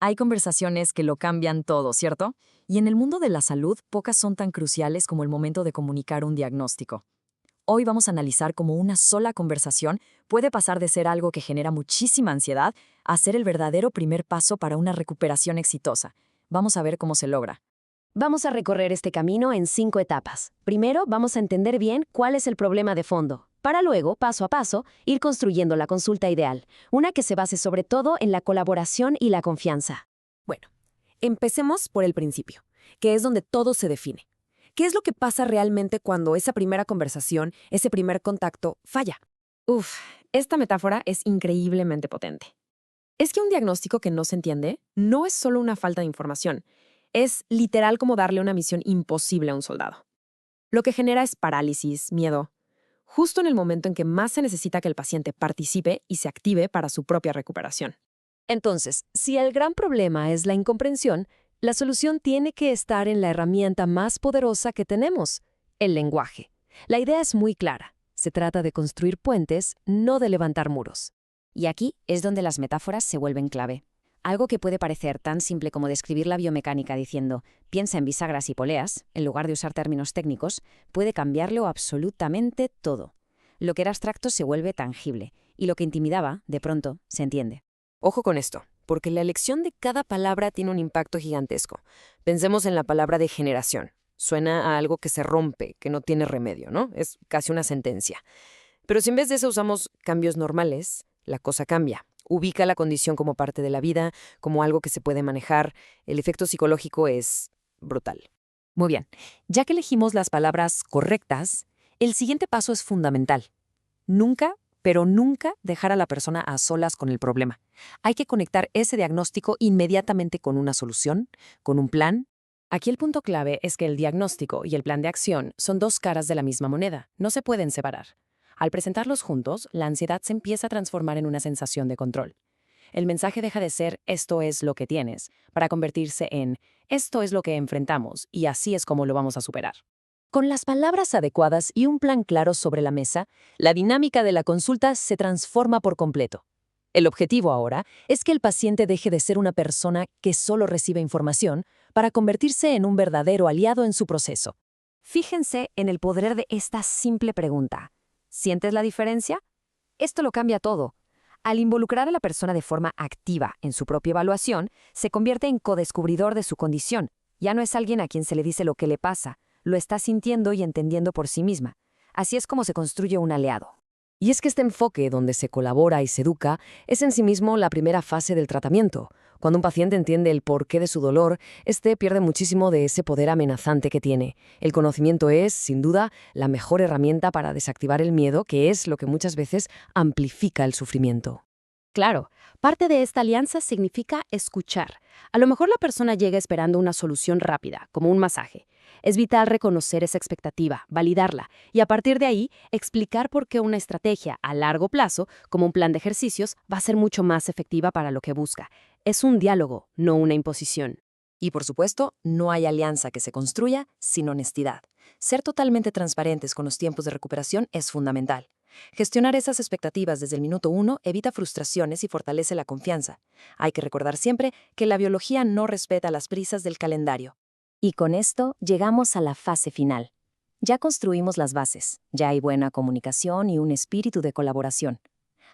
Hay conversaciones que lo cambian todo, ¿cierto? Y en el mundo de la salud, pocas son tan cruciales como el momento de comunicar un diagnóstico. Hoy vamos a analizar cómo una sola conversación puede pasar de ser algo que genera muchísima ansiedad a ser el verdadero primer paso para una recuperación exitosa. Vamos a ver cómo se logra. Vamos a recorrer este camino en 5 etapas. Primero, vamos a entender bien cuál es el problema de fondo, para luego, paso a paso, ir construyendo la consulta ideal, una que se base sobre todo en la colaboración y la confianza. Bueno, empecemos por el principio, que es donde todo se define. ¿Qué es lo que pasa realmente cuando esa primera conversación, ese primer contacto, falla? Esta metáfora es increíblemente potente. Es que un diagnóstico que no se entiende no es solo una falta de información, es literal como darle una misión imposible a un soldado. Lo que genera es parálisis, miedo, justo en el momento en que más se necesita que el paciente participe y se active para su propia recuperación. Entonces, si el gran problema es la incomprensión, la solución tiene que estar en la herramienta más poderosa que tenemos, el lenguaje. La idea es muy clara. Se trata de construir puentes, no de levantar muros. Y aquí es donde las metáforas se vuelven clave. Algo que puede parecer tan simple como describir la biomecánica diciendo «piensa en bisagras y poleas», en lugar de usar términos técnicos, puede cambiarlo absolutamente todo. Lo que era abstracto se vuelve tangible, y lo que intimidaba, de pronto, se entiende. Ojo con esto, porque la elección de cada palabra tiene un impacto gigantesco. Pensemos en la palabra degeneración. Suena a algo que se rompe, que no tiene remedio, ¿no? Es casi una sentencia. Pero si en vez de eso usamos cambios normales, la cosa cambia. Ubica la condición como parte de la vida, como algo que se puede manejar. El efecto psicológico es brutal. Muy bien, ya que elegimos las palabras correctas, el siguiente paso es fundamental. Nunca, pero nunca dejar a la persona a solas con el problema. Hay que conectar ese diagnóstico inmediatamente con una solución, con un plan. Aquí el punto clave es que el diagnóstico y el plan de acción son dos caras de la misma moneda, no se pueden separar. Al presentarlos juntos, la ansiedad se empieza a transformar en una sensación de control. El mensaje deja de ser «esto es lo que tienes», para convertirse en «esto es lo que enfrentamos y así es como lo vamos a superar». Con las palabras adecuadas y un plan claro sobre la mesa, la dinámica de la consulta se transforma por completo. El objetivo ahora es que el paciente deje de ser una persona que solo recibe información para convertirse en un verdadero aliado en su proceso. Fíjense en el poder de esta simple pregunta. ¿Sientes la diferencia? Esto lo cambia todo. Al involucrar a la persona de forma activa en su propia evaluación, se convierte en codescubridor de su condición. Ya no es alguien a quien se le dice lo que le pasa, lo está sintiendo y entendiendo por sí misma. Así es como se construye un aliado. Y es que este enfoque, donde se colabora y se educa, es en sí mismo la primera fase del tratamiento. Cuando un paciente entiende el porqué de su dolor, este pierde muchísimo de ese poder amenazante que tiene. El conocimiento es, sin duda, la mejor herramienta para desactivar el miedo, que es lo que muchas veces amplifica el sufrimiento. Claro, parte de esta alianza significa escuchar. A lo mejor la persona llega esperando una solución rápida, como un masaje. Es vital reconocer esa expectativa, validarla y a partir de ahí explicar por qué una estrategia a largo plazo, como un plan de ejercicios, va a ser mucho más efectiva para lo que busca. Es un diálogo, no una imposición. Y por supuesto, no hay alianza que se construya sin honestidad. Ser totalmente transparentes con los tiempos de recuperación es fundamental. Gestionar esas expectativas desde el minuto 1 evita frustraciones y fortalece la confianza. Hay que recordar siempre que la biología no respeta las prisas del calendario. Y con esto llegamos a la fase final. Ya construimos las bases, ya hay buena comunicación y un espíritu de colaboración.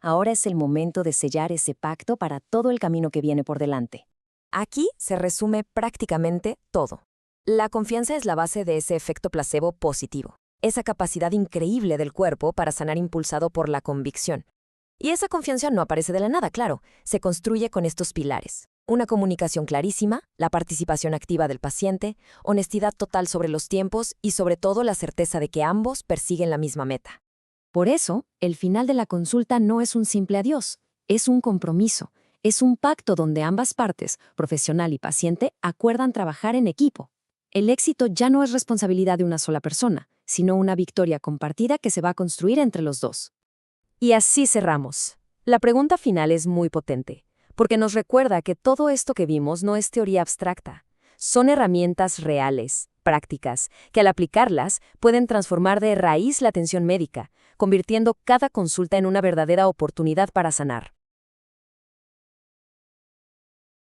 Ahora es el momento de sellar ese pacto para todo el camino que viene por delante. Aquí se resume prácticamente todo. La confianza es la base de ese efecto placebo positivo, esa capacidad increíble del cuerpo para sanar impulsado por la convicción. Y esa confianza no aparece de la nada, claro, se construye con estos pilares. Una comunicación clarísima, la participación activa del paciente, honestidad total sobre los tiempos y sobre todo la certeza de que ambos persiguen la misma meta. Por eso, el final de la consulta no es un simple adiós, es un compromiso, es un pacto donde ambas partes, profesional y paciente, acuerdan trabajar en equipo. El éxito ya no es responsabilidad de una sola persona, sino una victoria compartida que se va a construir entre los dos. Y así cerramos. La pregunta final es muy potente, porque nos recuerda que todo esto que vimos no es teoría abstracta. Son herramientas reales, prácticas, que al aplicarlas pueden transformar de raíz la atención médica, convirtiendo cada consulta en una verdadera oportunidad para sanar.